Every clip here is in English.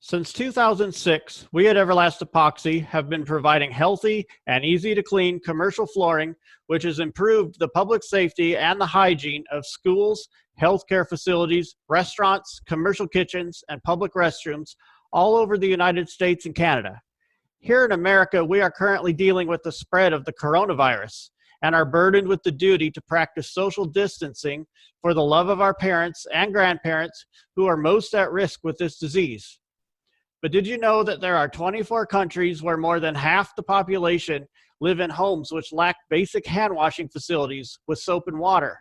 Since 2006, we at Everlast Epoxy have been providing healthy and easy to clean commercial flooring, which has improved the public safety and the hygiene of schools, healthcare facilities, restaurants, commercial kitchens, and public restrooms all over the United States and Canada. Here in America, we are currently dealing with the spread of the coronavirus and are burdened with the duty to practice social distancing for the love of our parents and grandparents who are most at risk with this disease. But did you know that there are 24 countries where more than half the population live in homes which lack basic hand washing facilities with soap and water?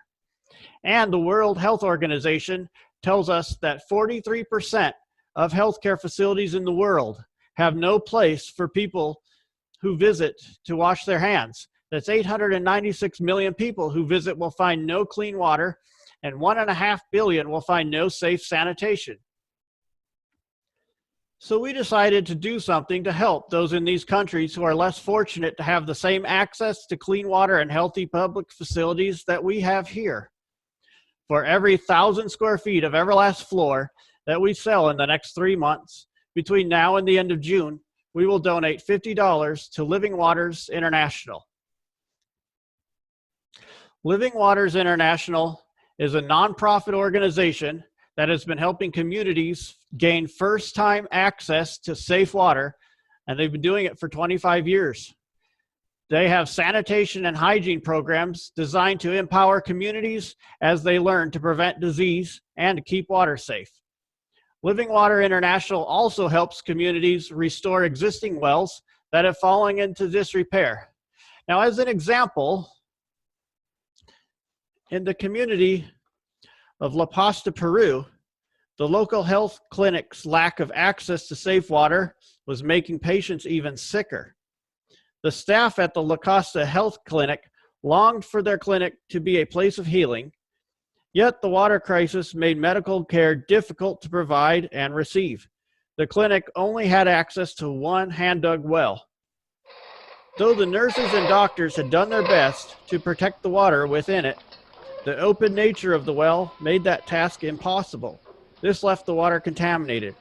And the World Health Organization tells us that 43% of healthcare facilities in the world have no place for people who visit to wash their hands. That's 896 million people who visit will find no clean water, and 1.5 billion will find no safe sanitation. So we decided to do something to help those in these countries who are less fortunate to have the same access to clean water and healthy public facilities that we have here. For every 1,000 square feet of Everlast floor that we sell in the next 3 months, between now and the end of June, we will donate $50 to Living Waters International. Living Waters International is a nonprofit organization that has been helping communities gain first-time access to safe water, and they've been doing it for 25 years. They have sanitation and hygiene programs designed to empower communities as they learn to prevent disease and to keep water safe. Living Water International also helps communities restore existing wells that have fallen into disrepair. Now, as an example, in the community of La Paz, Peru, the local health clinic's lack of access to safe water was making patients even sicker. The staff at the La Costa Health Clinic longed for their clinic to be a place of healing, yet the water crisis made medical care difficult to provide and receive. The clinic only had access to one hand-dug well. Though the nurses and doctors had done their best to protect the water within it, the open nature of the well made that task impossible. This left the water contaminated.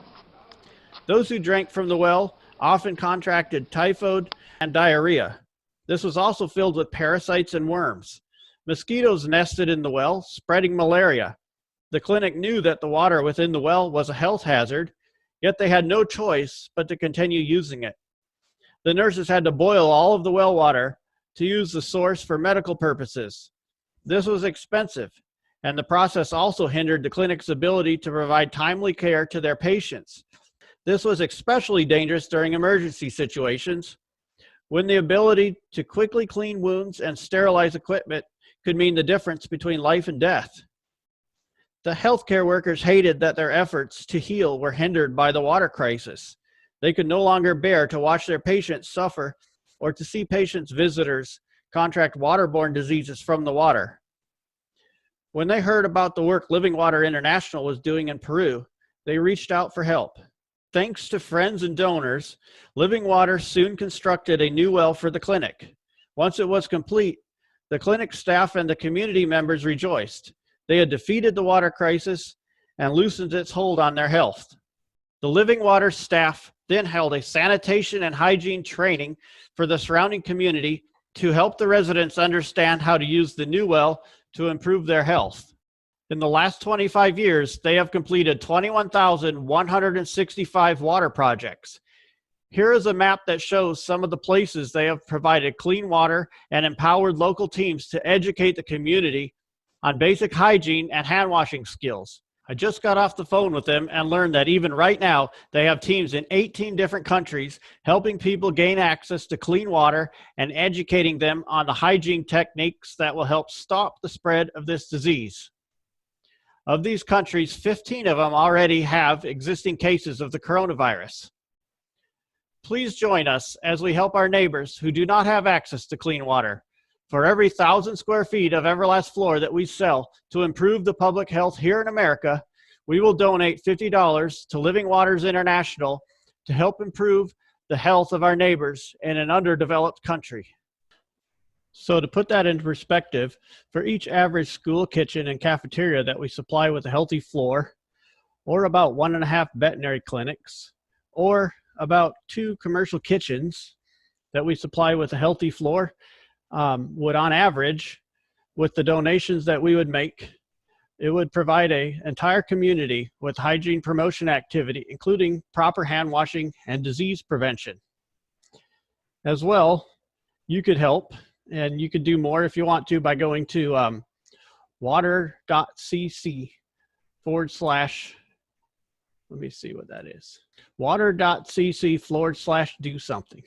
Those who drank from the well often contracted typhoid and diarrhea. This was also filled with parasites and worms. Mosquitoes nested in the well, spreading malaria. The clinic knew that the water within the well was a health hazard, yet they had no choice but to continue using it. The nurses had to boil all of the well water to use the source for medical purposes. This was expensive, and the process also hindered the clinic's ability to provide timely care to their patients. This was especially dangerous during emergency situations, when the ability to quickly clean wounds and sterilize equipment could mean the difference between life and death. The healthcare workers hated that their efforts to heal were hindered by the water crisis. They could no longer bear to watch their patients suffer or to see patients' visitors contract waterborne diseases from the water. When they heard about the work Living Water International was doing in Peru, they reached out for help. Thanks to friends and donors, Living Water soon constructed a new well for the clinic. Once it was complete, the clinic staff and the community members rejoiced. They had defeated the water crisis and loosened its hold on their health. The Living Water staff then held a sanitation and hygiene training for the surrounding community to help the residents understand how to use the new well to improve their health. In the last 25 years, they have completed 21,165 water projects. Here is a map that shows some of the places they have provided clean water and empowered local teams to educate the community on basic hygiene and hand washing skills. I just got off the phone with them and learned that even right now, they have teams in 18 different countries helping people gain access to clean water and educating them on the hygiene techniques that will help stop the spread of this disease. Of these countries, 15 of them already have existing cases of the coronavirus. Please join us as we help our neighbors who do not have access to clean water. For every 1,000 square feet of Everlast floor that we sell to improve the public health here in America, we will donate $50 to Living Waters International to help improve the health of our neighbors in an underdeveloped country. So to put that into perspective, for each average school kitchen and cafeteria that we supply with a healthy floor, or about 1.5 veterinary clinics, or about 2 commercial kitchens that we supply with a healthy floor would, on average, with the donations that we would make, it would provide an entire community with hygiene promotion activity, including proper hand washing and disease prevention. As well, you could help, and you could do more if you want to by going to water.cc / let me see what that is. water.cc / do something.